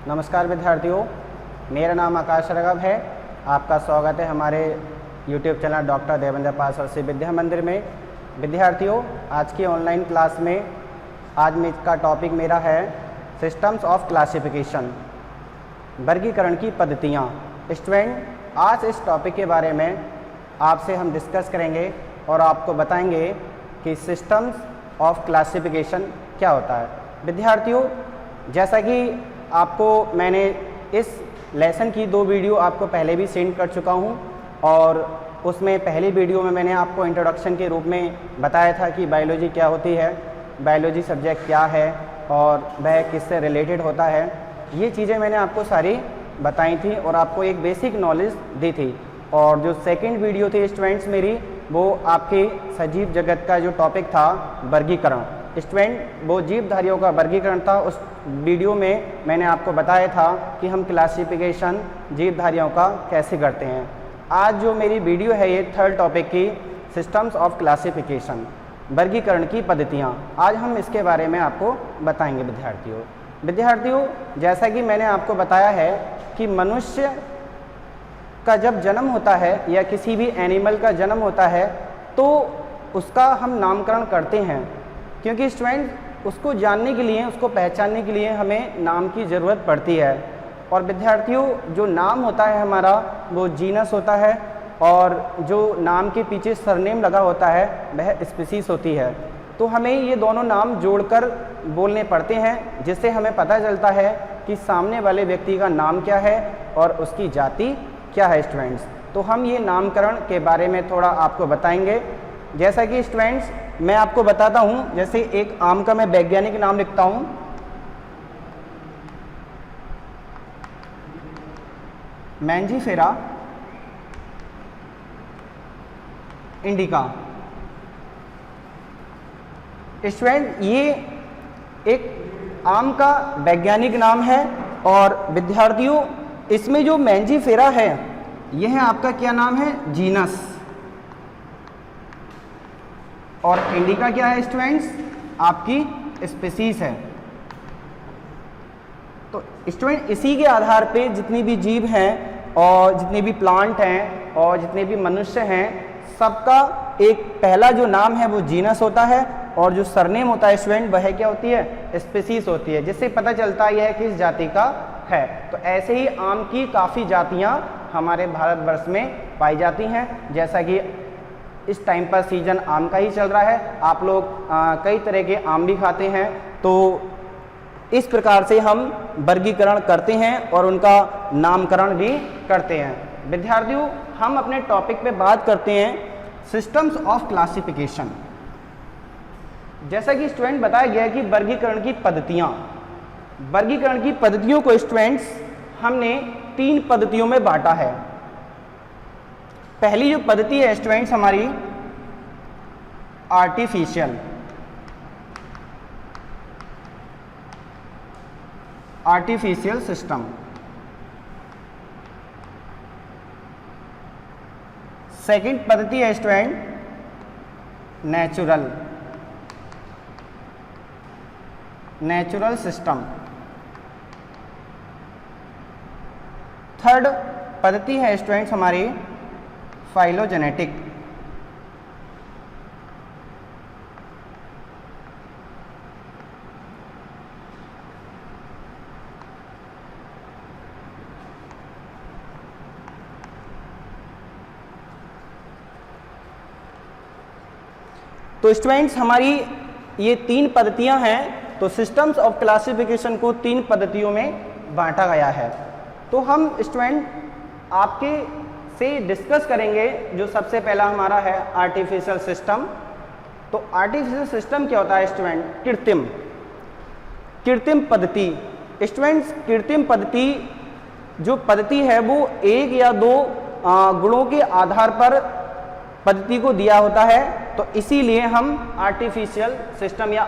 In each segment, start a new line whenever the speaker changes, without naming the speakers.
नमस्कार विद्यार्थियों, मेरा नाम आकाश राघव है। आपका स्वागत है हमारे YouTube चैनल डॉक्टर देवेंद्र पाल सर विद्या मंदिर में। विद्यार्थियों, आज की ऑनलाइन क्लास में आज का टॉपिक मेरा है सिस्टम्स ऑफ क्लासिफिकेशन, वर्गीकरण की पद्धतियाँ। स्टूडेंट, आज इस टॉपिक के बारे में आपसे हम डिस्कस करेंगे और आपको बताएंगे कि सिस्टम्स ऑफ क्लासिफिकेशन क्या होता है। विद्यार्थियों, जैसा कि आपको मैंने इस लेसन की 2 वीडियो आपको पहले भी सेंड कर चुका हूं और उसमें पहली वीडियो में मैंने आपको इंट्रोडक्शन के रूप में बताया था कि बायोलॉजी क्या होती है, बायोलॉजी सब्जेक्ट क्या है और वह किससे रिलेटेड होता है। ये चीज़ें मैंने आपको सारी बताई थी और आपको एक बेसिक नॉलेज दी थी। और जो सेकंड वीडियो थी स्टूडेंट्स मेरी, वो आपके सजीव जगत का जो टॉपिक था वर्गीकरण, स्टूडेंट वो जीवधारियों का वर्गीकरण था। उस वीडियो में मैंने आपको बताया था कि हम क्लासिफिकेशन जीवधारियों का कैसे करते हैं। आज जो मेरी वीडियो है ये थर्ड टॉपिक की सिस्टम्स ऑफ क्लासिफिकेशन, वर्गीकरण की पद्धतियाँ, आज हम इसके बारे में आपको बताएंगे। विद्यार्थियों, जैसा कि मैंने आपको बताया है कि मनुष्य का जब जन्म होता है या किसी भी एनिमल का जन्म होता है तो उसका हम नामकरण करते हैं, क्योंकि स्टूडेंट उसको जानने के लिए, उसको पहचानने के लिए हमें नाम की ज़रूरत पड़ती है। और विद्यार्थियों, जो नाम होता है हमारा वो जीनस होता है और जो नाम के पीछे सरनेम लगा होता है वह स्पीसीज होती है। तो हमें ये दोनों नाम जोड़कर बोलने पड़ते हैं, जिससे हमें पता चलता है कि सामने वाले व्यक्ति का नाम क्या है और उसकी जाति क्या है। स्टूडेंट्स, तो हम ये नामकरण के बारे में थोड़ा आपको बताएंगे। जैसा कि स्टूडेंट्स मैं आपको बताता हूँ, जैसे एक आम का मैं वैज्ञानिक नाम लिखता हूँ, मैंजीफेरा इंडिका। स्टूडेंट, ये एक आम का वैज्ञानिक नाम है और विद्यार्थियों इसमें जो मैंजीफेरा है यह आपका क्या नाम है, जीनस, और इंडिका क्या है स्टूडेंट्स, आपकी स्पीसीज है। तो स्टूडेंट इसी के आधार पे जितनी भी जीव हैं और जितने भी प्लांट हैं और जितने भी मनुष्य हैं, सबका एक पहला जो नाम है वो जीनस होता है और जो सरनेम होता है स्टूडेंट वह क्या होती है, स्पीसीज होती है, जिससे पता चलता है किस जाति का है। तो ऐसे ही आम की काफ़ी जातियाँ हमारे भारतवर्ष में पाई जाती हैं। जैसा कि इस टाइम पर सीजन आम का ही चल रहा है, आप लोग कई तरह के आम भी खाते हैं। तो इस प्रकार से हम वर्गीकरण करते हैं और उनका नामकरण भी करते हैं। विद्यार्थियों, हम अपने टॉपिक पे बात करते हैं सिस्टम्स ऑफ क्लासिफिकेशन। जैसा कि स्टूडेंट बताया गया कि वर्गीकरण की पद्धतियाँ, वर्गीकरण की पद्धतियों को स्टूडेंट्स हमने 3 पद्धतियों में बांटा है। पहली जो पद्धति है स्टूडेंट्स हमारी आर्टिफिशियल सिस्टम। सेकंड पद्धति है स्टूडेंट नेचुरल सिस्टम। थर्ड पद्धति है स्टूडेंट्स हमारी फाइलोजेनेटिक। तो स्टूडेंट्स हमारी ये 3 पद्धतियां हैं। तो सिस्टम्स ऑफ क्लासिफिकेशन को 3 पद्धतियों में बांटा गया है। तो हम स्टूडेंट आपके से डिस्कस करेंगे। जो सबसे पहला हमारा है आर्टिफिशियल सिस्टम। तो आर्टिफिशियल सिस्टम क्या होता है स्टूडेंट, कृत्रिम पद्धति। स्टूडेंट्स, कृत्रिम पद्धति जो पद्धति है वो 1 या 2 गुणों के आधार पर पद्धति को दिया होता है, तो इसीलिए हम आर्टिफिशियल सिस्टम या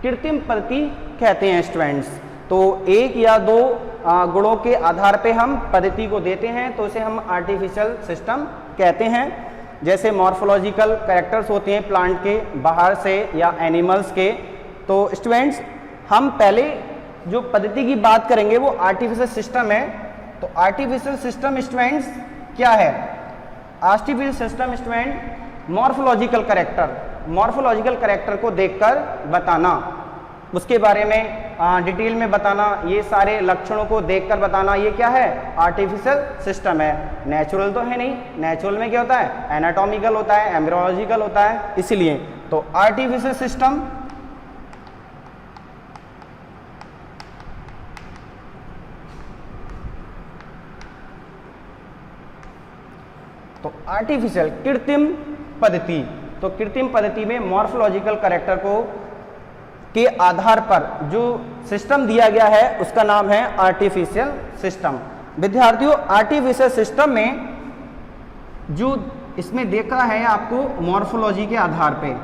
कृत्रिम पद्धति कहते हैं स्टूडेंट्स। तो 1 या 2 गुणों के आधार पे हम पद्धति को देते हैं, तो उसे हम आर्टिफिशियल सिस्टम कहते हैं। जैसे मॉर्फोलॉजिकल कैरेक्टर्स होते हैं प्लांट के बाहर से या एनिमल्स के। तो स्टूडेंट्स हम पहले जो पद्धति की बात करेंगे वो आर्टिफिशियल सिस्टम है। तो आर्टिफिशियल सिस्टम स्टूडेंट्स क्या है? Artificial system student morphological character को देखकर बताना, उसके बारे में डिटेल में बताना, ये सारे लक्षणों को देखकर बताना, ये क्या है? आर्टिफिशियल सिस्टम है। नेचुरल तो है नहीं, नेचुरल में क्या होता है? एनाटॉमिकल होता है, एम्ब्रियोलॉजिकल होता है, इसलिए तो आर्टिफिशियल सिस्टम तो आर्टिफिशियल कृत्रिम पद्धति, तो कृत्रिम पद्धति में मॉर्फोलॉजिकल कैरेक्टर को के आधार पर जो सिस्टम दिया गया है उसका नाम है आर्टिफिशियल सिस्टम। विद्यार्थियों, आर्टिफिशियल सिस्टम में जो इसमें देखा है आपको मॉर्फोलॉजी के आधार पे,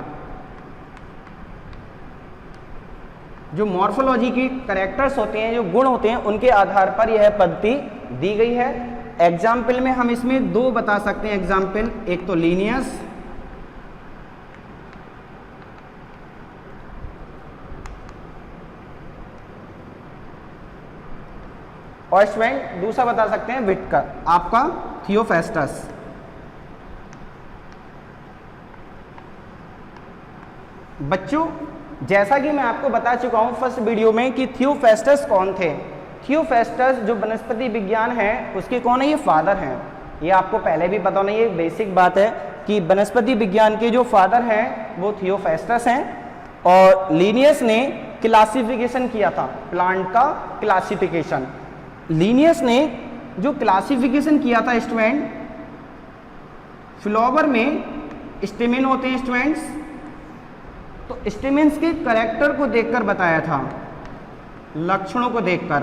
जो मॉर्फोलॉजी के कैरेक्टर्स होते हैं, जो गुण होते हैं, उनके आधार पर यह पद्धति दी गई है। एग्जाम्पल में हम इसमें दो बता सकते हैं एग्जाम्पल, एक तो लीनियस और स्टूडेंट दूसरा बता सकते हैं व्हिटकर, आपका थियोफेस्टस। बच्चों, जैसा कि मैं आपको बता चुका हूं फर्स्ट वीडियो में कि थियोफेस्टस कौन थे। थियोफेस्टस जो वनस्पति विज्ञान है उसके कौन है? ये फादर हैं। ये आपको पहले भी पता होना, ये बेसिक बात है कि वनस्पति विज्ञान के जो फादर हैं वो थियोफेस्टस हैं। और लिनियस ने क्लासिफिकेशन किया था, प्लांट का क्लासिफिकेशन। लिनियस ने जो क्लासिफिकेशन किया था स्टूडेंट, फ्लावर में स्टेमेन होते हैं स्टूडेंट्स, तो स्टेमेन्स के कैरेक्टर को देखकर बताया था, लक्षणों को देखकर,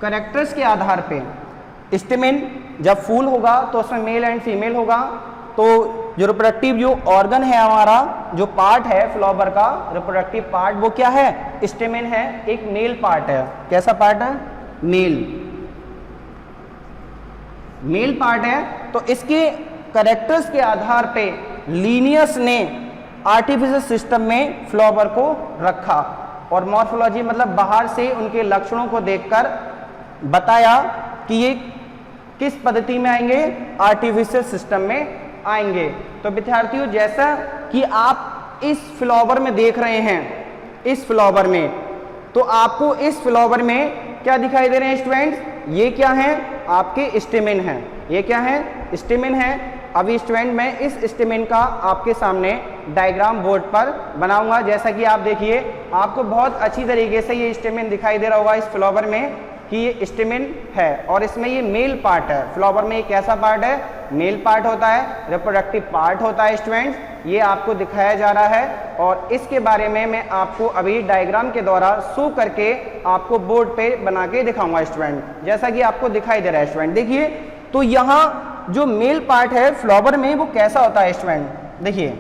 कैरेक्टर्स के आधार पे। स्टेमेन जब फूल होगा तो उसमें मेल एंड फीमेल होगा, तो जो रिप्रोडक्टिव जो ऑर्गन है हमारा, जो पार्ट है फ्लावर का रिप्रोडक्टिव पार्ट, वो क्या है? स्टेमेन है, एक मेल पार्ट है। कैसा पार्ट है? मेल पार्ट है। तो इसके कैरेक्टर्स के आधार पे लिनियस ने आर्टिफिशियल सिस्टम में फ्लावर को रखा और मॉर्फोलॉजी मतलब बाहर से उनके लक्षणों को देखकर बताया कि ये किस पद्धति में आएंगे? आर्टिफिशियल सिस्टम में आएंगे। तो विद्यार्थियों, जैसा कि आप इस फ्लावर में देख रहे हैं, इस फ्लावर में, तो आपको इस फ्लावर में क्या दिखाई दे रहे हैं स्टूडेंट्स? ये क्या है? आपके स्टेमेन हैं। ये क्या है? स्टेमेन है। अभी स्टूडेंट मैं इस स्टेमेन का आपके सामने डायग्राम बोर्ड पर बनाऊंगा। जैसा कि आप देखिए, आपको बहुत अच्छी तरीके से ये स्टेमेन दिखाई दे रहा होगा इस फ्लावर में कि ये स्टेमेन है और इसमें ये मेल पार्ट है। फ्लावर में एक ऐसा पार्ट है, मेल पार्ट होता है, रिप्रोडक्टिव पार्ट होता है स्टूडेंट्स, ये आपको दिखाया जा रहा है। और इसके बारे में मैं आपको अभी डायग्राम के द्वारा शो करके आपको बोर्ड पे बना के दिखाऊंगा स्टूडेंट, जैसा कि आपको दिखाई दे रहा है स्टूडेंट। देखिए, तो यहाँ जो मेल पार्ट है फ्लावर में वो कैसा होता है स्टूडेंट? देखिए,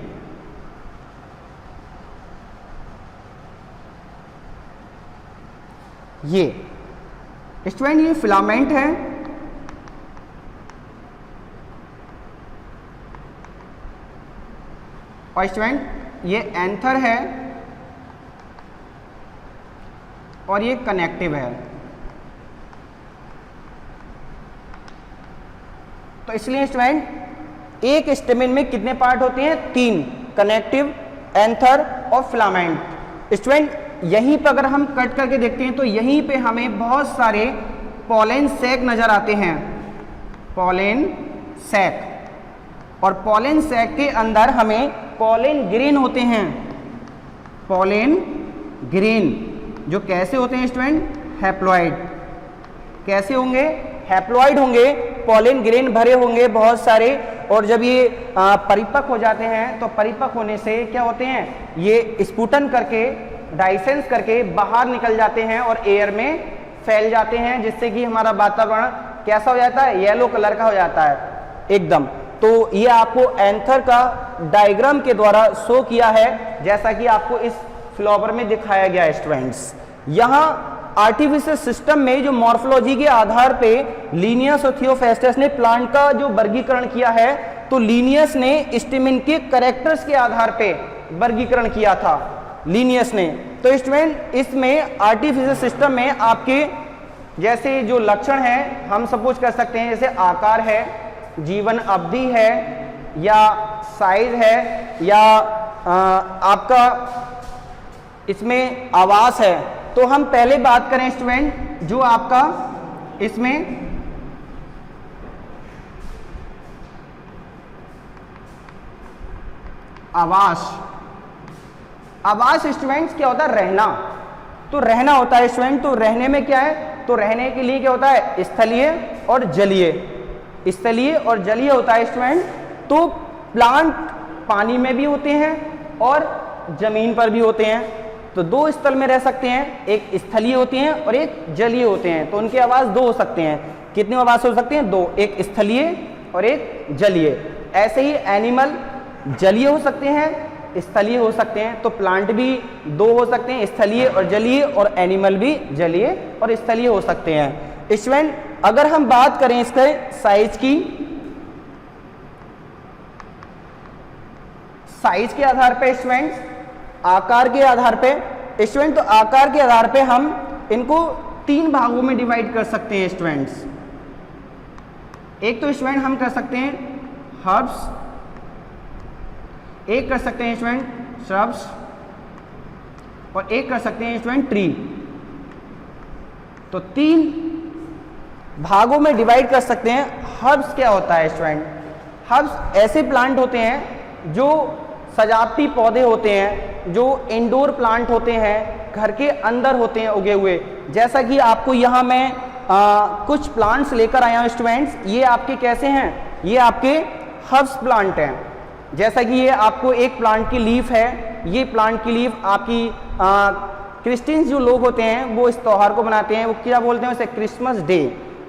ये स्टूडेंट ये फिलामेंट है और स्टूडेंट ये एंथर है और ये कनेक्टिव है। तो इसलिए स्टूडेंट एक स्टेमेन में कितने पार्ट होते हैं? 3, कनेक्टिव, एंथर और फिलामेंट। स्टूडेंट यहीं पर अगर हम कट करके देखते हैं तो यहीं पे हमें बहुत सारे पॉलन सैक नजर आते हैं, पॉलन सैक, और पॉलन सैक के अंदर हमें पॉलन ग्रेन होते हैं। पॉलन ग्रेन जो कैसे होते हैं स्टूडेंट? हैप्लॉइड। कैसे होंगे? हैप्लॉइड होंगे, पॉलन ग्रेन भरे होंगे बहुत सारे, और जब ये परिपक्व हो जाते हैं तो परिपक्व होने से क्या होते हैं? ये स्पुटन करके, डाइसेंस करके बाहर निकल जाते हैं और एयर में फैल जाते हैं, जिससे कि हमारा वातावरण कैसा हो जाता है? येलो कलर का हो जाता है एकदम। तो ये आपको एंथर का डायग्राम के द्वारा शो किया है, जैसा कि आपको इस फ्लावर में दिखाया गया है स्टूडेंट्स। यहाँ आर्टिफिशियल सिस्टम में जो मॉर्फोलॉजी के आधार पे लिनियस और थियोफेस्टस ने प्लांट का जो वर्गीकरण किया है, तो लिनियस ने स्टेमेन के कैरेक्टर्स के आधार पे वर्गीकरण किया था लीनियस ने। तो स्टूडेंट इसमें आर्टिफिशियल सिस्टम में आपके जैसे जो लक्षण हैं हम सपोज कर सकते हैं, जैसे आकार है, जीवन अवधि है, या साइज है, या आपका इसमें आवास है। तो हम पहले बात करें स्टूडेंट जो आपका इसमें आवास, आवास स्टूडेंट्स क्या होता है? रहना। तो रहना होता है स्टूडेंट। तो रहने में क्या है? तो रहने के लिए क्या होता है? स्थलीय और जलीय। स्थलीय और जलीय होता है स्टूडेंट। तो प्लांट पानी में भी होते हैं और जमीन पर भी होते हैं। तो दो स्थल में रह सकते हैं, एक स्थलीय होते हैं और एक जलीय होते हैं। तो उनके आवास दो हो सकते हैं। कितने आवास हो सकते हैं? दो, एक स्थलीय और एक जलीय। ऐसे ही एनिमल जलीय हो सकते हैं, स्थलीय हो सकते हैं। तो प्लांट भी दो हो सकते हैं, स्थलीय और जलीय, और एनिमल भी जलीय और स्थलीय हो सकते हैं। स्टूडेंट अगर हम बात करें इसके साइज की, साइज के आधार पे स्टूडेंट्स, आकार के आधार पे स्टूडेंट, तो आकार के आधार पे हम इनको तीन भागों में डिवाइड कर सकते हैं स्टूडेंट्स। एक तो स्टूडेंट हम कर सकते हैं हर्ब्स, एक कर सकते हैं स्टूडेंट श्रब्स, और एक कर सकते हैं स्टूडेंट ट्री। तो तीन भागों में डिवाइड कर सकते हैं। हर्ब्स क्या होता है स्टूडेंट? हर्ब्स ऐसे प्लांट होते हैं जो सजावटी पौधे होते हैं, जो इंडोर प्लांट होते हैं, घर के अंदर होते हैं उगे हुए। जैसा कि आपको यहाँ मैं कुछ प्लांट्स लेकर आया हूँ स्टूडेंट्स। ये आपके कैसे हैं? ये आपके हर्ब्स प्लांट हैं। जैसा कि ये आपको एक प्लांट की लीफ है, ये प्लांट की लीफ आपकी क्रिश्चियंस जो लोग होते हैं वो इस त्यौहार को बनाते हैं। वो क्या बोलते हैं उसे? Christmas day.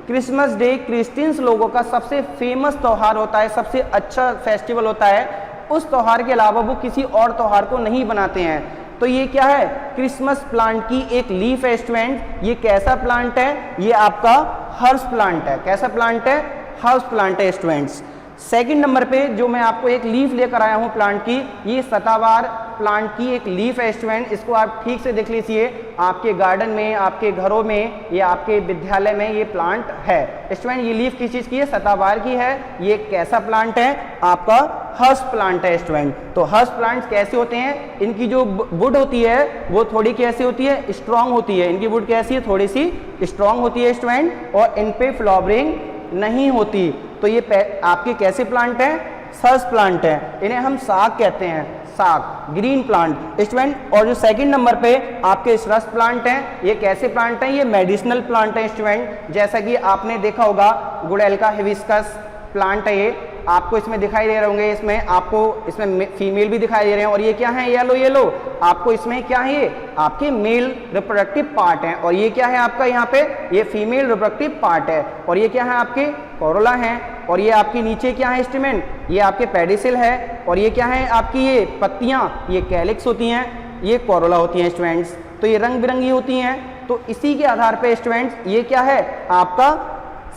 Christmas day Christians लोगों का सबसे फेमस त्यौहार होता है, सबसे अच्छा फेस्टिवल होता है। उस त्यौहार के अलावा वो किसी और त्यौहार को नहीं बनाते हैं। तो ये क्या है? क्रिसमस प्लांट की एक लीफ है स्टूडेंट। ये कैसा प्लांट है? ये आपका हर्ब्स प्लांट है। कैसा प्लांट है? हर्ब्स प्लांट है स्टूडेंट्स। सेकंड नंबर पे जो मैं आपको एक लीफ लेकर आया हूं प्लांट की, ये सदाबहार प्लांट की एक लीफ है स्टूडेंट। इसको आप ठीक से देख लीजिए, आपके गार्डन में, आपके घरों में, या आपके विद्यालय में ये प्लांट है स्टूडेंट। ये लीफ किस चीज़ की है? सदाबहार की है। ये कैसा प्लांट है? आपका हर्ब्स प्लांट है स्टूडेंट। तो हर्ब्स प्लांट्स कैसे होते हैं? इनकी जो वुड होती है वो थोड़ी कैसी होती है? स्ट्रांग होती है। इनकी वुड कैसी है? थोड़ी सी स्ट्रांग होती है स्टूडेंट, और इन पे फ्लावरिंग नहीं होती। तो ये आपके कैसे प्लांट हैं? हर्ब्स प्लांट हैं। इन्हें हम साग कहते हैं, साग, ग्रीन प्लांट स्टूडेंट। और जो सेकंड नंबर पे आपके श्रब्स प्लांट हैं, ये कैसे प्लांट हैं? ये मेडिसिनल प्लांट हैं स्टूडेंट। जैसा कि आपने देखा होगा गुड़ैल का हिबिस्कस प्लांट है, ये आपको इसमें दिखाई दे रहे होंगे। इसमें आपको इसमें फीमेल भी दिखाई दे रहे हैं। और ये क्या है? Yellow yellow. आपको इसमें क्या है? ये आपके मेल रिप्रोडक्टिव पार्ट है। और ये क्या है आपका? यहाँ पे ये फीमेल रिप्रोडक्टिव पार्ट है। और ये क्या है? आपके कोरोला हैं। और ये आपके नीचे क्या है स्टेमेन? ये आपके पेडिसिल है। और ये क्या है? आपकी ये पत्तियां, ये कैलिक्स होती हैं, ये कोरोला होती हैं स्टूडेंट्स। तो ये रंग बिरंगी होती हैं। तो इसी के आधार पे स्टूडेंट्स ये क्या है? आपका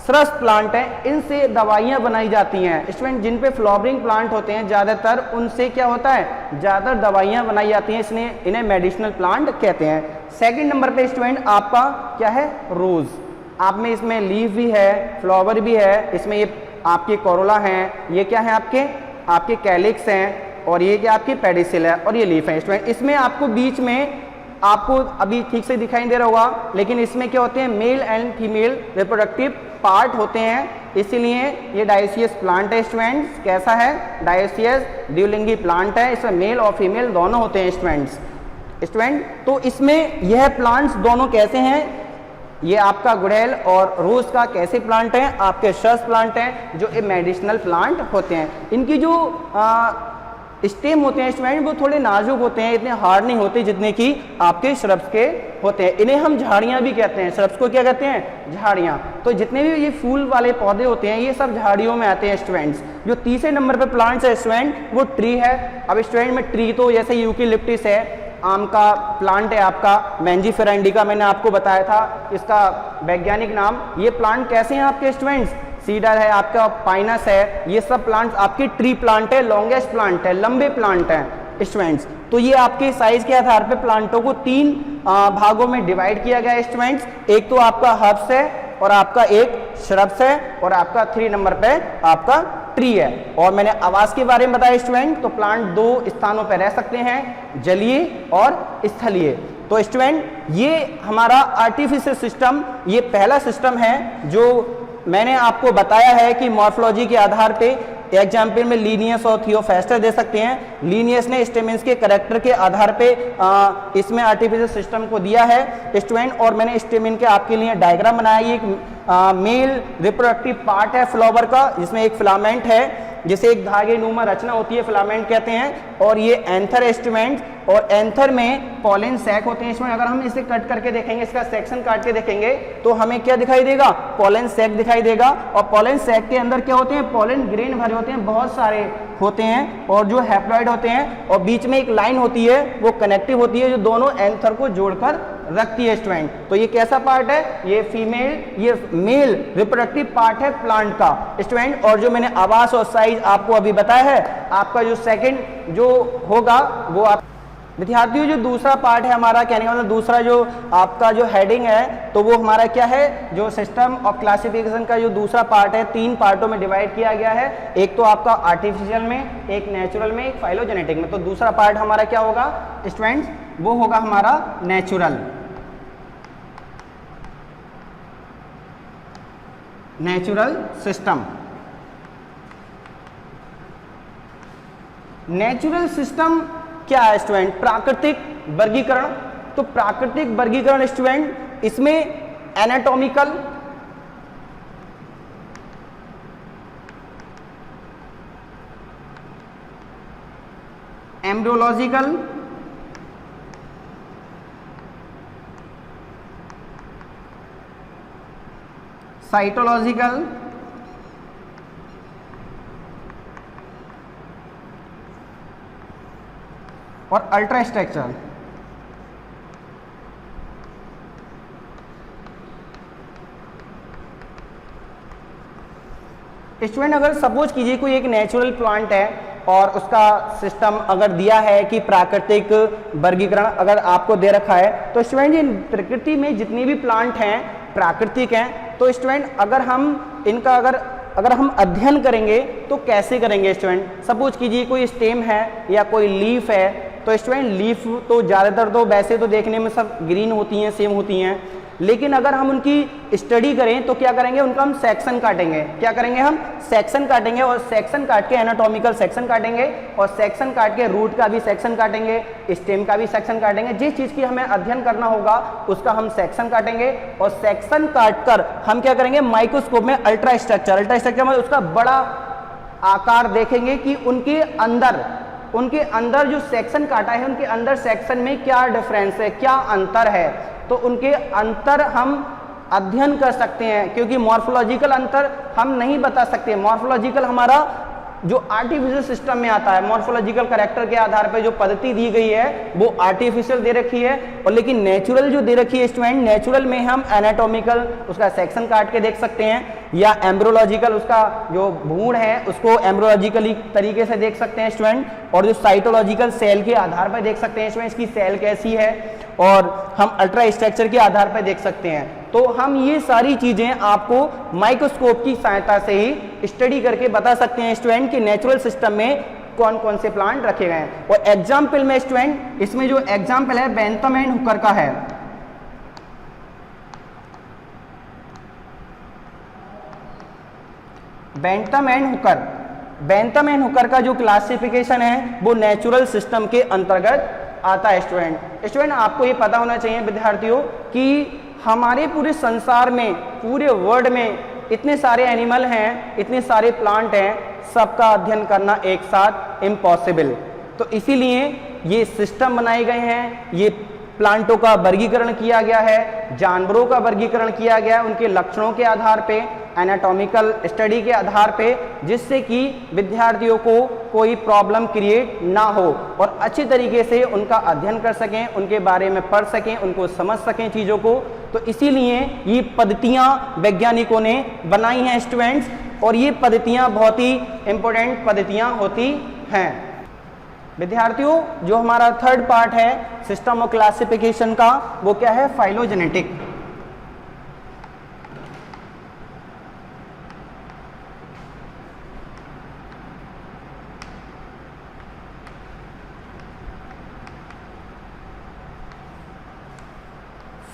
श्रब्स प्लांट है। इनसे दवाइयां बनाई जाती हैं स्टूडेंट। जिन पे फ्लावरिंग प्लांट होते हैं ज़्यादातर, उनसे क्या होता है? ज़्यादा दवाइयां बनाई जाती हैं, इसलिए इन्हें मेडिसिनल प्लांट कहते हैं। सेकंड नंबर पे स्टूडेंट आपका क्या है? रोज। आप में इसमें लीफ भी है, फ्लावर भी है, इसमें ये आपके कोरोला हैं, ये क्या है? आपके कैलिक्स हैं, और ये क्या आपकी पेडिसिल है, और ये लीफ है स्टूडेंट। इसमें आपको बीच में आपको अभी ठीक से दिखाई दे रहा होगा, लेकिन इसमें क्या होते हैं? Male and female reproductive part होते हैं, इसीलिए ये डायोसियस प्लांट है स्टूडेंट्स। कैसा है? डायोसियस द्विलिंगी प्लांट है। इसमें मेल और फीमेल दोनों होते हैं स्टूडेंट्स। तो इसमें यह प्लांट्स दोनों कैसे हैं? ये आपका गुड़ैल और रोज का कैसे प्लांट हैं? आपके श्रब्स प्लांट हैं, जो मेडिसिनल प्लांट होते हैं। इनकी जो स्टेम होते हैं स्टूडेंट वो थोड़े नाजुक होते हैं, इतने हार्ड नहीं होते जितने कि आपके श्रब्स के होते हैं। इन्हें हम झाड़ियाँ भी कहते हैं। श्रब्स को क्या कहते हैं? झाड़ियाँ। तो जितने भी ये फूल वाले पौधे होते हैं ये सब झाड़ियों में आते हैं स्टूडेंट्स। जो तीसरे नंबर पे प्लांट्स है स्टूडेंट वो ट्री है। अब स्टूडेंट में ट्री तो जैसे यूकेलिप्टस है, आम का प्लांट है आपका, मैंजीफेरा इंडिका मैंने आपको बताया था इसका वैज्ञानिक नाम। ये प्लांट कैसे हैं आपके स्टूडेंट्स? सीडर है आपका, पाइनस है, ये सब प्लांट्स आपके ट्री प्लांट है, लॉन्गेस्ट प्लांट है, लंबे प्लांट हैं। स्टूडेंट्स। तो ये आपके साइज के आधार पे प्लांटों को 3 भागों में डिवाइड किया गया है स्टूडेंट्स। एक तो आपका हर्ब्स है और आपका एक श्रब्स है और आपका 3 नंबर पे आपका ट्री है। और मैंने आवास के बारे में बताया स्टूडेंट, तो प्लांट 2 स्थानों पर रह सकते हैं, जलीय और स्थलीय। तो स्टूडेंट ये हमारा आर्टिफिशियल सिस्टम, ये पहला सिस्टम है जो मैंने आपको बताया है कि मॉर्फोलॉजी के आधार पे एग्जाम्पल में लीनियस और थियोफेस्टर दे सकते हैं। लीनियस ने स्टेमेंस के कैरेक्टर के आधार पे इसमें आर्टिफिशियल सिस्टम को दिया है स्टूडेंट। और मैंने स्टेमेन के आपके लिए डायग्राम बनाया। ये एक मेल रिप्रोडक्टिव पार्ट है फ्लावर का, जिसमें एक फिलामेंट है जिसे एक धागे नुमा रचना होती है, फिलामेंट कहते हैं। और ये एंथर है स्टूडेंट, और एंथर में पॉलन सैक होते हैं। इसमें अगर हम इसे कट करके देखेंगे, इसका सेक्शन काट के देखेंगे, तो हमें क्या दिखाई देगा? पॉलन सैक दिखाई देगा। और पॉलन सैक के अंदर क्या होते हैं? पॉलन ग्रेन भरे होते हैं, बहुत सारे होते हैं, और जो हैप्लॉइड होते हैं, और बीच में एक लाइन होती है, वो कनेक्टिव होती है, जो दोनों एंथर को जोड़कर रखती है स्टूडेंट। तो ये कैसा पार्ट है? ये फीमेल, ये मेल रिप्रोडक्टिव पार्ट है प्लांट का स्टूडेंट। और जो मैंने आवास और साइज आपको अभी बताया है, आपका जो सेकंड जो होगा वो आप विद्यार्थियों, जो दूसरा पार्ट है हमारा, कहने का मतलब दूसरा जो आपका जो हेडिंग है, तो वो हमारा क्या है? जो सिस्टम ऑफ क्लासिफिकेशन का जो दूसरा पार्ट है, 3 पार्टों में डिवाइड किया गया है। एक तो आपका आर्टिफिशियल में, एक नेचुरल में, एक फाइलोजेनेटिक में। तो दूसरा पार्ट हमारा क्या होगा स्टूडेंट्स? वो होगा हमारा नेचुरल सिस्टम। नेचुरल सिस्टम क्या है स्टूडेंट? प्राकृतिक वर्गीकरण। तो प्राकृतिक वर्गीकरण स्टूडेंट, इसमें एनाटॉमिकल, एम्ब्रियोलॉजिकल, साइटोलॉजिकल और अल्ट्रा स्ट्रक्चरल। स्टूडेंट अगर सपोज कीजिए कोई एक नेचुरल प्लांट है और उसका सिस्टम अगर दिया है कि प्राकृतिक वर्गीकरण अगर आपको दे रखा है, तो स्टूडेंट ये प्रकृति में जितनी भी प्लांट हैं प्राकृतिक हैं। तो स्टूडेंट अगर हम इनका अगर हम अध्ययन करेंगे तो कैसे करेंगे स्टूडेंट? सपोज कीजिए कोई स्टेम है या कोई लीफ है, तो स्टूडेंट लीफ तो ज़्यादातर तो वैसे तो देखने में सब ग्रीन होती हैं, सेम होती हैं, लेकिन अगर हम उनकी स्टडी करें तो क्या करेंगे? उनका हम सेक्शन काटेंगे। क्या करेंगे? हम सेक्शन काटेंगे, और सेक्शन काट के एनाटॉमिकल सेक्शन काटेंगे, और सेक्शन काट के रूट का भी सेक्शन काटेंगे, स्टेम का भी सेक्शन काटेंगे। जिस चीज़ की हमें अध्ययन करना होगा उसका हम सेक्शन काटेंगे, और सेक्शन काट कर हम क्या करेंगे? माइक्रोस्कोप में अल्ट्रा स्ट्रक्चर मतलब उसका बड़ा आकार देखेंगे कि उनके अंदर जो सेक्शन काटा है, उनके अंदर सेक्शन में क्या डिफरेंस है, क्या अंतर है। तो उनके अंतर हम अध्ययन कर सकते हैं, क्योंकि मॉर्फोलॉजिकल अंतर हम नहीं बता सकते। मॉर्फोलॉजिकल हमारा जो आर्टिफिशियल सिस्टम में आता है, मॉर्फोलॉजिकल कैरेक्टर के आधार पर जो पद्धति दी गई है वो आर्टिफिशियल दे रखी है, और लेकिन नेचुरल जो दे रखी है स्टूडेंट, नेचुरल में हम एनाटॉमिकल उसका सेक्शन काट के देख सकते हैं, या एम्ब्रियोलॉजिकल उसका जो भ्रूण है उसको एम्ब्रियोलॉजिकली तरीके से देख सकते हैं स्टूडेंट, और जो साइटोलॉजिकल सेल के आधार पर देख सकते हैं स्टूडेंट इसकी सेल कैसी है, और हम अल्ट्रा स्ट्रक्चर के आधार पर देख सकते हैं। तो हम ये सारी चीजें आपको माइक्रोस्कोप की सहायता से ही स्टडी करके बता सकते हैं स्टूडेंट कि नेचुरल सिस्टम में कौन कौन से प्लांट रखे गए हैं। और एग्जाम्पल में स्टूडेंट, इसमें जो एग्जाम्पल है बैंथम एंड हुकर का है। बैंथम एंड हुकर का जो क्लासिफिकेशन है वो नेचुरल सिस्टम के अंतर्गत आता है स्टूडेंट आपको ये पता होना चाहिए विद्यार्थियों कि हमारे पूरे संसार में, पूरे वर्ल्ड में इतने सारे एनिमल हैं, इतने सारे प्लांट हैं, सबका अध्ययन करना एक साथ इम्पॉसिबल। तो इसीलिए ये सिस्टम बनाए गए हैं, ये प्लांटों का वर्गीकरण किया गया है, जानवरों का वर्गीकरण किया गया है उनके लक्षणों के आधार पे, एनाटॉमिकल स्टडी के आधार पे, जिससे कि विद्यार्थियों को कोई प्रॉब्लम क्रिएट ना हो और अच्छी तरीके से उनका अध्ययन कर सकें, उनके बारे में पढ़ सकें, उनको समझ सकें चीज़ों को। तो इसीलिए ये पद्धतियाँ वैज्ञानिकों ने बनाई हैं स्टूडेंट्स, और ये पद्धतियाँ बहुत ही इम्पोर्टेंट पद्धतियाँ होती हैं। विद्यार्थियों जो हमारा थर्ड पार्ट है सिस्टम ऑफ क्लासिफिकेशन का, वो क्या है? फाइलोजेनेटिक।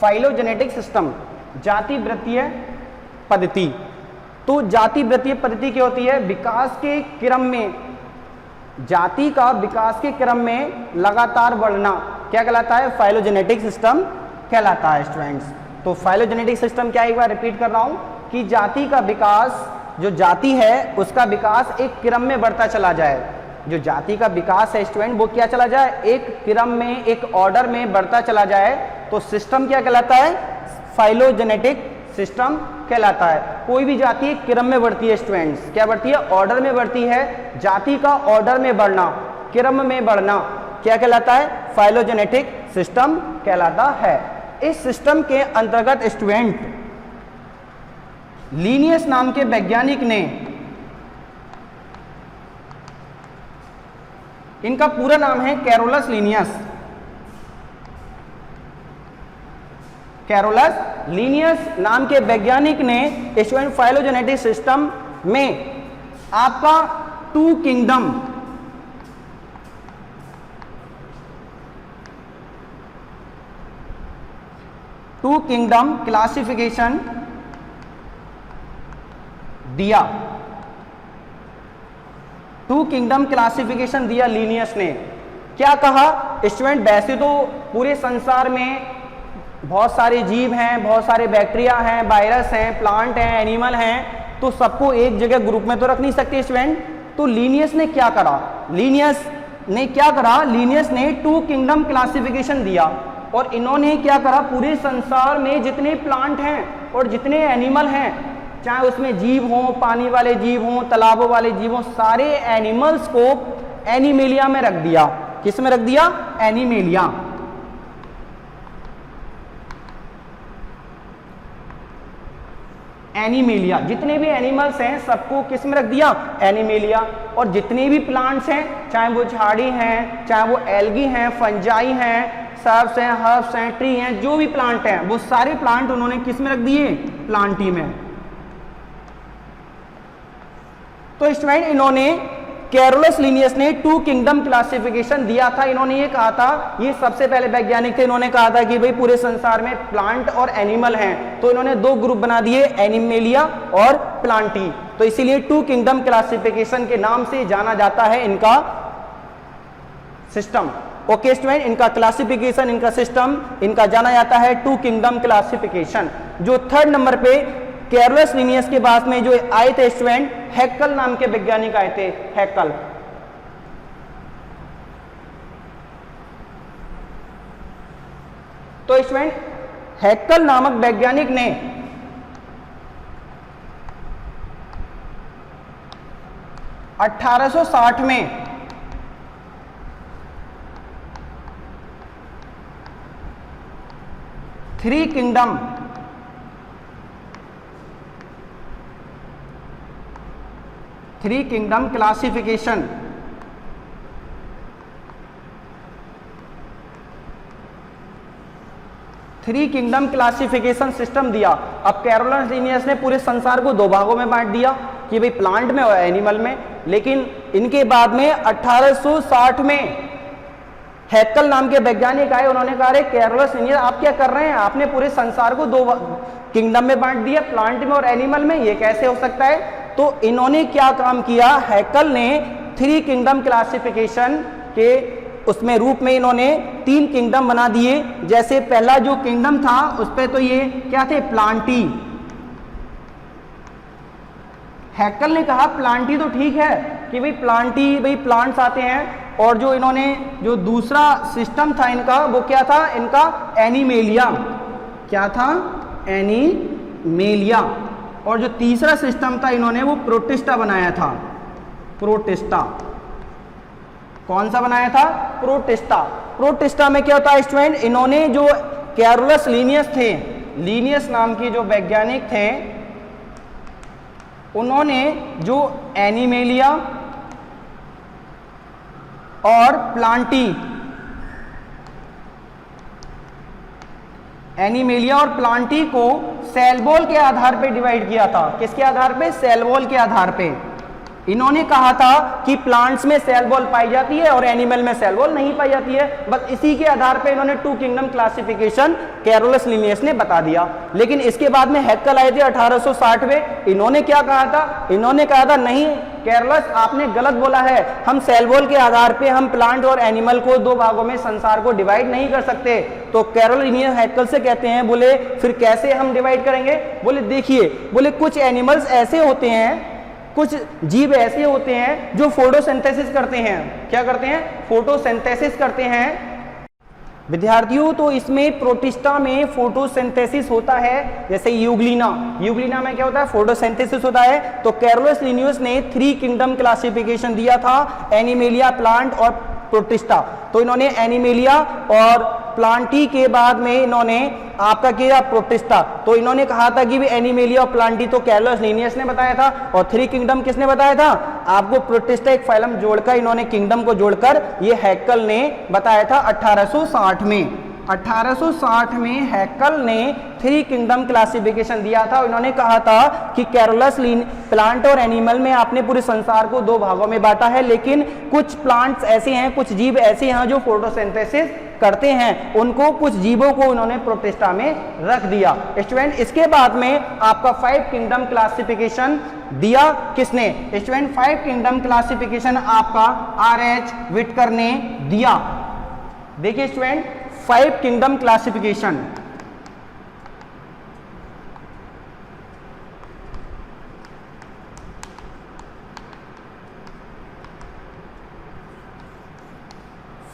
फाइलोजेनेटिक सिस्टम, जाति वृत्तीय पद्धति। तो जाति वृत्तीय पद्धति क्या होती है? विकास के क्रम में, जाति का विकास के क्रम में लगातार बढ़ना क्या कहलाता है? फाइलोजेनेटिक सिस्टम कहलाता है स्टूडेंट्स। तो फाइलोजेनेटिक सिस्टम क्या, एक बार रिपीट कर रहा हूं कि जाति का विकास, जो जाति है उसका विकास एक क्रम में बढ़ता चला जाए। जो जाति का विकास है स्टूडेंट वो क्या चला जाए? एक क्रम में, एक ऑर्डर में बढ़ता चला जाए। तो सिस्टम क्या कहलाता है? फाइलोजेनेटिक सिस्टम कहलाता है। कोई भी जाति एक क्रम में बढ़ती है स्टूडेंट्स, क्या बढ़ती है? ऑर्डर में बढ़ती है। जाति का ऑर्डर में बढ़ना, क्रम में बढ़ना क्या कहलाता है? फाइलोजेनेटिक सिस्टम कहलाता है। इस सिस्टम के अंतर्गत स्टूडेंट लीनियस नाम के वैज्ञानिक ने, इनका पूरा नाम है कैरोलस लीनियस, कैरोलस लीनियस नाम के वैज्ञानिक ने स्टूडेंट फाइलोजेनेटिक सिस्टम में आपका टू किंगडम क्लासिफिकेशन दिया। टू किंगडम क्लासिफिकेशन दिया लीनियस ने। क्या कहा स्टूडेंट? वैसे तो पूरे संसार में बहुत सारे जीव हैं, बहुत सारे बैक्टीरिया हैं, वायरस हैं, प्लांट हैं, एनिमल हैं, तो सबको एक जगह ग्रुप में तो रख नहीं सकते स्टूडेंट। तो लीनियस ने क्या करा? लीनियस ने टू किंगडम क्लासिफिकेशन दिया और इन्होंने क्या करा? पूरे संसार में जितने प्लांट हैं और जितने एनिमल हैं, चाहे उसमें जीव हों, पानी वाले जीव हों, तालाबों वाले जीव हों, सारे एनिमल्स को एनिमेलिया में रख दिया। किस में रख दिया? एनिमेलिया। एनिमेलिया, जितने भी एनिमल्स हैं सबको किस में रख दिया? एनिमेलिया। और जितने भी प्लांट्स हैं, चाहे वो झाड़ी हैं, चाहे वो एल्गी हैं, फंजाई हैं, सर्ब्स हैं, हर्ब्स हैं, ट्री हैं, जो भी प्लांट हैं वो सारे प्लांट उन्होंने किस में रख दिए? प्लांटी में। तो स्टूडेंट इन्होंने, कैरोलस लीनियस ने टू किंगडम क्लासिफिकेशन दिया था। इन्होंने ये कहा था, ये सबसे पहले वैज्ञानिक थे, इन्होंने कहा था कि भाई पूरे संसार में प्लांट और एनिमल हैं, तो इन्होंने दो ग्रुप बना दिए, एनिमेलिया और प्लांटी। तो इसीलिए टू किंगडम क्लासिफिकेशन के नाम से जाना जाता है इनका सिस्टम। ओके स्टूडेंट, इनका क्लासिफिकेशन, इनका सिस्टम, इनका जाना जाता है टू किंगडम क्लासिफिकेशन। जो थर्ड नंबर पे कैरोलस लीनियस के बाद में जो आए थे स्टूडेंट, हैकल नाम के वैज्ञानिक आए थे। हैकल, तो स्टूडेंट हैकल नामक वैज्ञानिक ने 1860 में थ्री किंगडम क्लासिफिकेशन सिस्टम दिया। अब कैरोलस लीनियस ने पूरे संसार को दो भागों में बांट दिया कि भाई प्लांट में और एनिमल में। लेकिन इनके बाद में 1860 में हैकल नाम के वैज्ञानिक आए, उन्होंने कहा रे कैरोलस लीनियस आप क्या कर रहे हैं? आपने पूरे संसार को दो किंगडम में बांट दिया, प्लांट में और एनिमल में, ये कैसे हो सकता है? तो इन्होंने क्या काम किया? हैकल ने थ्री किंगडम क्लासिफिकेशन के उसमें रूप में इन्होंने तीन किंगडम बना दिए। जैसे पहला जो किंगडम था उस पे तो ये क्या थे? प्लांटी। हैकल ने कहा प्लांटी तो ठीक है कि भाई प्लांटी, भाई प्लांट्स आते हैं, और जो इन्होंने जो दूसरा सिस्टम था इनका वो क्या था? इनका एनिमेलिया। क्या था? एनिमेलिया। और जो तीसरा सिस्टम था इन्होंने वो प्रोटिस्टा बनाया था। प्रोटिस्टा। कौन सा बनाया था? प्रोटिस्टा। प्रोटिस्टा में क्या होता है स्टूडेंट? इन्होंने जो कैरोलस लीनियस थे, लीनियस नाम की जो वैज्ञानिक थे, उन्होंने जो एनिमेलिया और प्लांटी, एनिमेलिया और प्लांटी को सेल वॉल के आधार पे डिवाइड किया था। किसके आधार पे? सेल वॉल के आधार पे। इन्होंने कहा था कि प्लांट्स में सेल वॉल पाई जाती है और एनिमल में सेल वॉल नहीं पाई जाती है। बस इसी के आधार पे इन्होंने two kingdom classification Carolus Linnaeus ने बता दिया। लेकिन इसके बाद में हैक्कल आए थे 1860 में। इन्होंने क्या कहा था? इन्होंने कहा था नहीं कैरोलस, आपने गलत बोला है, हम सेल वॉल के आधार पे हम प्लांट और एनिमल को दो भागों में संसार को डिवाइड नहीं कर सकते। तो कैरोलस लिनियस हैक्कल से कहते हैं, बोले फिर कैसे हम डिवाइड करेंगे? बोले देखिए, बोले कुछ एनिमल्स ऐसे होते हैं, कुछ जीव ऐसे होते हैं जो फोटोसिंथेसिस करते हैं। क्या करते हैं? फोटोसिंथेसिस करते हैं विद्यार्थियों। तो इसमें प्रोटिस्टा में फोटोसिंथेसिस होता है, जैसे यूग्लिना, यूग्लिना में क्या होता है? फोटोसिंथेसिस होता है। तो कैरोलस लिनियस ने 3 किंगडम क्लासिफिकेशन दिया था, एनिमेलिया, प्लांट और प्रोटिस्टा। तो इन्होंने एनिमेलिया और प्लांटी के बाद में इन्होंने आपका किया प्रोटिस्टा। तो इन्होंने कहा था कि भी एनिमेलिया और प्लांटी तो कैरोलस लिनियस ने बताया था, और 3 किंगडम किसने बताया था? आपको प्रोटिस्टा एक फाइलम जोड़कर इन्होंने किंगडम को जोड़कर ये हैक्कल ने बताया था 1860 में। 1860 में हैक्कल ने 3 किंगडम क्लासिफिकेशन दिया था। इन्होंने कहा था कि कैरोलस प्लांट और एनिमल में आपने पूरे संसार को 2 भागों में बांटा है, लेकिन कुछ प्लांट्स ऐसे हैं, कुछ जीव ऐसे हैं जो फोटोसिंथेसिस करते हैं, उनको कुछ जीवों को उन्होंने प्रोटिस्टा में रख दिया। स्टूडेंट इसके बाद में आपका 5 किंगडम क्लासिफिकेशन दिया किसने? स्टूडेंट 5 किंगडम क्लासिफिकेशन आपका R.H. व्हिटकर ने दिया। देखिए student 5 kingdom classification,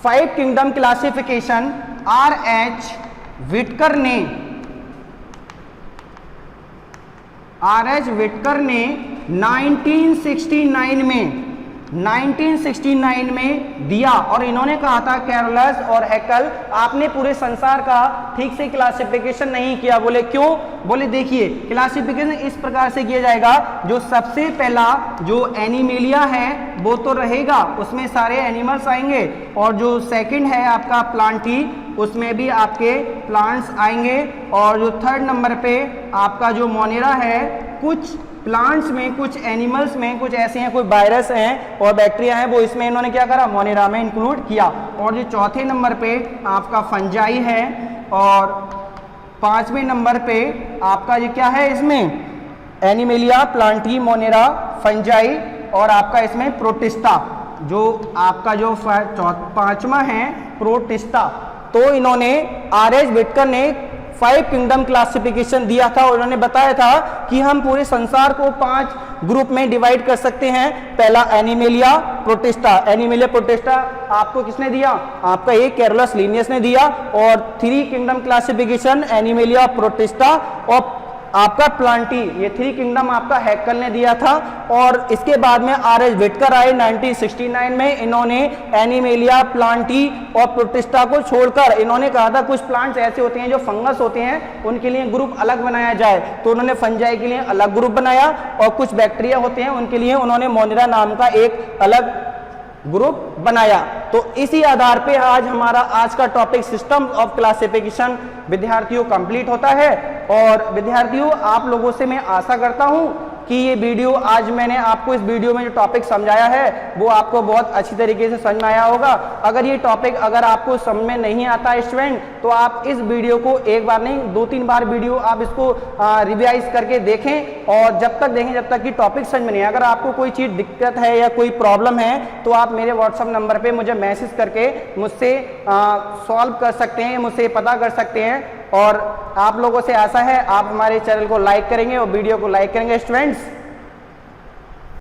five kingdom classification R.H. व्हिटकर ने $1969 में दिया। और इन्होंने कहा था कैरोलस और हैक्कल आपने पूरे संसार का ठीक से क्लासिफिकेशन नहीं किया। बोले क्यों? बोले देखिए क्लासिफिकेशन इस प्रकार से किया जाएगा, जो सबसे पहला जो एनिमेलिया है वो तो रहेगा, उसमें सारे एनिमल्स आएंगे, और जो सेकंड है आपका प्लांटी, उसमें भी आपके प्लांट्स आएंगे, और जो थर्ड नंबर पे आपका जो मोनेरा है, कुछ प्लांट्स में, कुछ एनिमल्स में कुछ ऐसे हैं, कोई वायरस हैं और बैक्टीरिया हैं, वो इसमें इन्होंने क्या करा? मोनेरा में इंक्लूड किया। और जो चौथे नंबर पे आपका फंजाई है, और 5वें नंबर पे आपका ये क्या है? इसमें एनिमेलिया, प्लांटी, मोनेरा, फंजाई, और आपका इसमें प्रोटिस्टा, जो आपका जो 5वां है प्रोटिस्टा। तो इन्होंने R.H. व्हिटकर ने 5 किंगडम क्लासिफिकेशन दिया था, और उन्होंने बताया था कि हम पूरे संसार को 5 ग्रुप में डिवाइड कर सकते हैं। पहला एनिमेलिया, प्रोटिस्टा। एनिमेलिया, प्रोटिस्टा आपको किसने दिया? आपका ये कैरोलस लिनियस ने दिया। और 3 किंगडम क्लासिफिकेशन एनिमेलिया, प्रोटिस्टा और आपका प्लांटी, ये 3 किंगडम आपका हैक्कल ने दिया था। और इसके बाद में R.H. व्हिटकर आए 1969 में। इन्होंने एनिमेलिया, प्लांटी और प्रोटिस्टा को छोड़कर इन्होंने कहा था कुछ प्लांट्स ऐसे होते हैं जो फंगस होते हैं, उनके लिए ग्रुप अलग बनाया जाए। तो उन्होंने फंजाई के लिए अलग ग्रुप बनाया, और कुछ बैक्टीरिया होते हैं उनके लिए उन्होंने मोनेरा नाम का एक अलग ग्रुप बनाया। तो इसी आधार पे आज हमारा आज का टॉपिक सिस्टम ऑफ क्लासिफिकेशन विद्यार्थियों कंप्लीट होता है। और विद्यार्थियों आप लोगों से मैं आशा करता हूं कि ये वीडियो आज मैंने आपको इस वीडियो में जो टॉपिक समझाया है वो आपको बहुत अच्छी तरीके से समझ में आया होगा। अगर ये टॉपिक अगर आपको समझ में नहीं आता है स्टूडेंट, तो आप इस वीडियो को एक बार नहीं 2-3 बार वीडियो आप इसको रिवाइज करके देखें, और जब तक देखें जब तक कि टॉपिक समझ में नहीं। अगर आपको कोई चीज़ दिक्कत है या कोई प्रॉब्लम है तो आप मेरे व्हाट्सअप नंबर पर मुझे मैसेज करके मुझसे सॉल्व कर सकते हैं, मुझसे पता कर सकते हैं। और आप लोगों से आशा है आप हमारे चैनल को लाइक करेंगे और वीडियो को लाइक करेंगे स्टूडेंट्स।